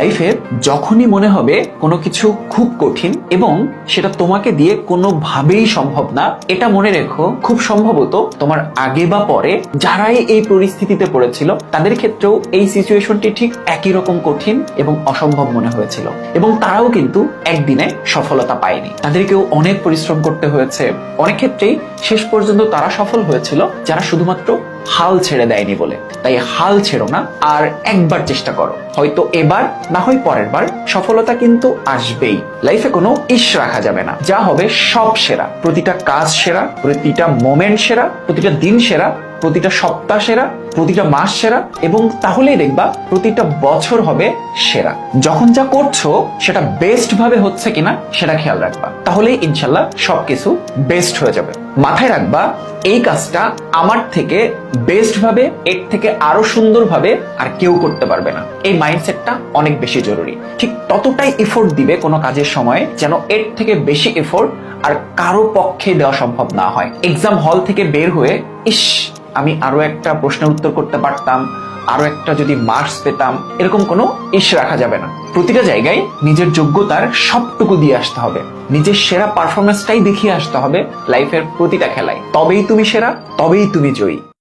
লাইফে যখনই মনে হবে কোনো কিছু খুব কঠিন এবং সেটা তোমাকে দিয়ে কোনোভাবেই সম্ভব না, এটা মনে রেখো খুব সম্ভবত তোমার আগে বা পরে যারাই এই পরিস্থিতিতে পড়েছিল তাদের ক্ষেত্রেও এই সিচুয়েশনটি ঠিক একই রকম কঠিন এবং অসম্ভব মনে হয়েছিল এবং তারাও কিন্তু একদিনে সফলতা পায়নি। তাদেরকেও অনেক পরিশ্রম করতে হয়েছে। অনেক ক্ষেত্রেই শেষ পর্যন্ত তারা সফল হয়েছিল যারা শুধুমাত্র হাল ছেড়ে দেয়নি বলে। তাই হাল ছেড়ো না, আর একবার চেষ্টা করো, হয়তো এবার না হয় পরের বার সফলতা কিন্তু আসবেই। লাইফে কোনো ইস রাখা যাবে না, যা হবে সব সেরা, প্রতিটা কাজ সেরা, প্রতিটা মোমেন্ট সেরা, প্রতিটা দিন সেরা, প্রতিটা সপ্তাহ সেরা, প্রতিটা মাস সেরা, এবং তাহলেই দেখবা প্রতিটা বছর হবে সেরা। যখন যা করছো সেটা বেস্ট ভাবে হচ্ছে কিনা সেটা খেয়াল রাখবা, তাহলেই ইনশাল্লাহ সবকিছু বেস্ট হয়ে যাবে। মাথায় রাখবা এই কাজটা আমার থেকে বেস্ট ভাবে, এর থেকে আরো সুন্দর ভাবে আর কেউ করতে পারবে না। এই মাইন্ডসেটটা অনেক বেশি জরুরি। ঠিক ততটাই এফোর্ট দিবে কোনো কাজের সময় যেন এর থেকে বেশি এফোর্ট আর কারো পক্ষে দেওয়া সম্ভব না হয়। এক্সাম হল থেকে বের হয়ে ইস আমি আরো একটা প্রশ্নের উত্তর করতে পারতাম, আরো একটা যদি মার্কস পেতাম, এরকম কোনো ইস রাখা যাবে না। প্রতিটা জায়গায় নিজের যোগ্যতার সবটুকু দিয়ে আসতে হবে, নিজের সেরা পারফরমেন্সটাই দেখিয়ে আসতে হবে লাইফের প্রতিটা খেলায়। তবেই তুমি সেরা, তবেই তুমি জয়ী।